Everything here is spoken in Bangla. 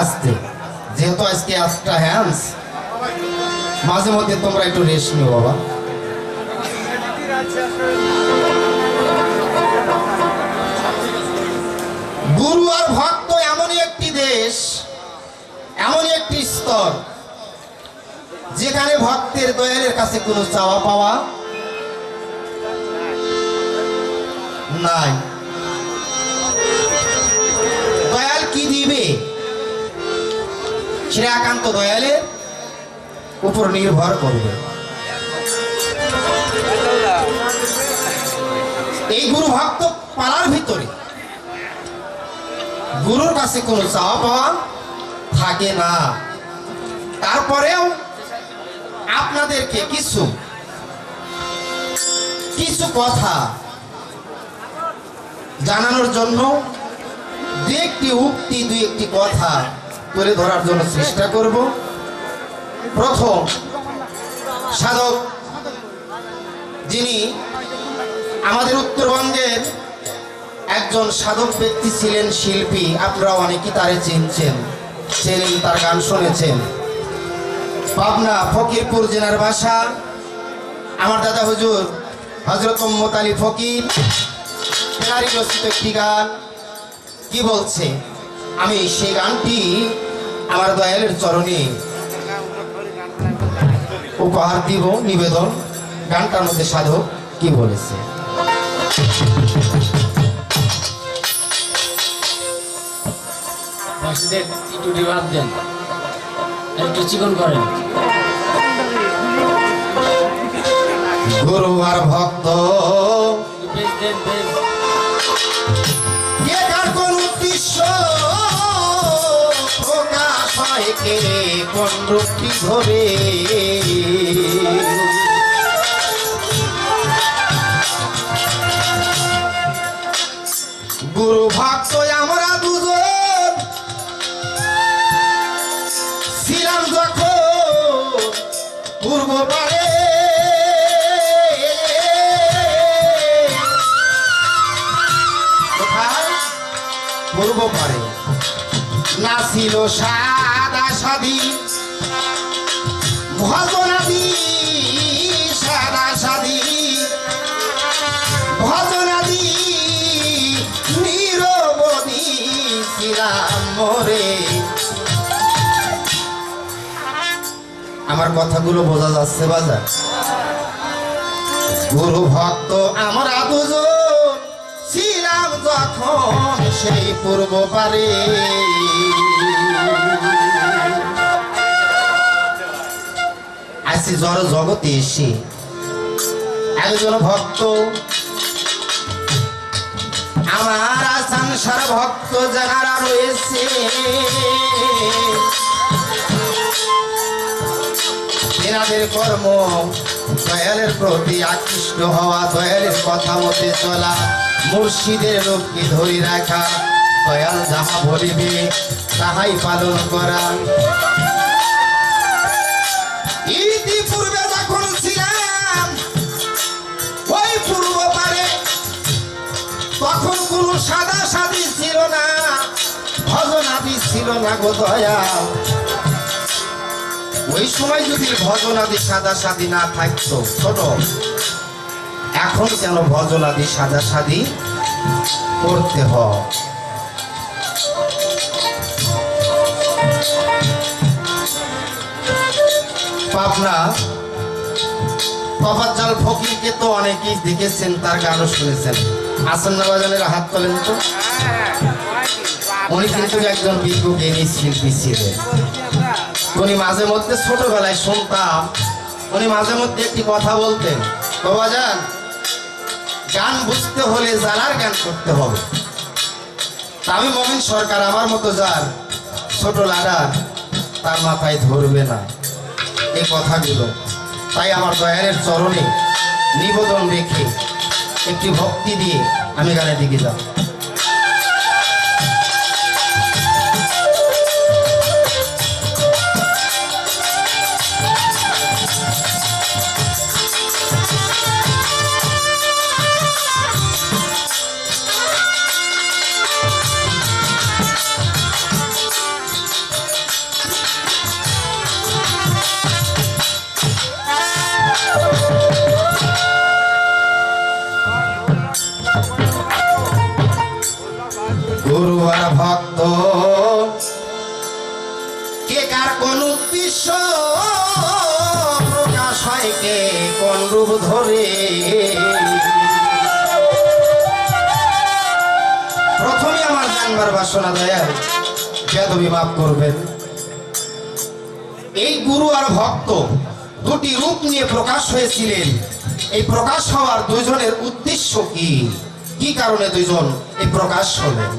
আস্তে, যেহেতু আজকে আজটা হ্যান্স, মাঝে মধ্যে তোমরা একটু রেস্ট নিও বাবা। গুরু আর ভক্ত এমনই একটি দেশ, এমনই একটি স্তর, যেখানে ভক্তের দয়ালের কাছে কোনো চাওয়া পাওয়া নাই। দয়াল কি দিবে সেটা একান্ত দয়ালের উপর নির্ভর করবে। এই গুরু ভক্ত পাড়ার ভিতরে গুরুর কাছে কোনো চাওয়া পাওয়া থাকে না। তারপরেও আপনাদেরকে কিছু কিছু কথা জানানোর জন্য দুই একটি উক্তি, দুই একটি কথা তুলে ধরার জন্য চেষ্টা করব। প্রথম সাধক, যিনি আমাদের উত্তরবঙ্গের একজন সাধক ব্যক্তি ছিলেন, শিল্পী, আপনারা অনেকেই তারে চিনছেন, চেনেন, তার গান শুনেছেন। পাবনা ফকিরপুর জেলার ভাষা, আমার দাদা হুজুর হযরত উম্মত আলী ফকির তেনারই রচিত একটি গান কি বলছে, আমি সেই গানটি আমার দয়ালের চরণে উপহার দিব, নিবেদন। গানটার মধ্যে সাধক কি বলেছে। একটু ডিভাব দেন, একটু চিকন করেন। গুরু আর ভক্ত কোন উদ্দেশ্য প্রকাশ হয়, কে কোন রূপটি ধরে। গুরু ভক্ত আমরা দুজন ছিলাম যখন পূর্ব পারে, পূর্ব পারে না ছিল সাদা সাদি ভজনাদি, সাদা সাদি ভজনাদি, নিরবধি ছিলাম মরে। আমার কথাগুলো বোঝা যাচ্ছে বাজার? গুরু ভক্ত আমরা দুজন ছিলাম যখন সেই পূর্ব পারে। আসি জড় জগতে এসে একজন ভক্ত, আমার সংসার ভক্ত যারা রয়েছে, এনাদের কর্ম দয়ালের প্রতি আকৃষ্ট হওয়া, দয়ালের কথা মতে চলা, মুর্শিদের রূপকে ধরে রাখা, দয়াল যাহা বলিবে তাহাই পালন করা। ইতিপূর্বে যখন ছিলাম ওই পূর্ব পারে, তখন কোন সাদা সাদি ছিল না, ভজনাদি ছিল না গো দয়াল। ওই সময় যদি ভজনাদি সাদা সাদি না থাকতো, ছোট, এখন কেন ভজনাদি সাদা সাদি করতে হয়? পাবনা তফাজ্জল ফকিরকে তো অনেকেই দেখেছেন, তার গানও শুনেছেন। আসেন না বাজানের হাত তোলেন তো। উনি কিন্তু একজন বিজ্ঞ জ্ঞানী শিল্পী ছিলেন। উনি মাঝে মধ্যে, ছোটবেলায় শুনতাম, উনি মাঝে মধ্যে একটি কথা বলতেন, বাবা যান, গান বুঝতে হলে জানার গান করতে হবে। আমি মমিন সরকার আমার মতো যার ছোট লাডা তার মাথায় ধরবে না এই কথাগুলো। তাই আমার দয়ালের চরণে নিবেদন রেখে একটি ভক্তি দিয়ে আমি গানের দিকে যাব। গুরু আর ভক্ত কে কার কোন উদ্দেশ্য প্রকাশ হয় কে কোন রূপ ধরে। প্রথমে আমার জানবার বাসনা দয়াল বেদবি মাফ করবেন। এই গুরু আর ভক্ত দুটি রূপ নিয়ে প্রকাশ হয়েছিলেন। এই প্রকাশ হওয়ার দুইজনের উদ্দেশ্য কি, কি কারণে দুইজন এই প্রকাশ হলেন?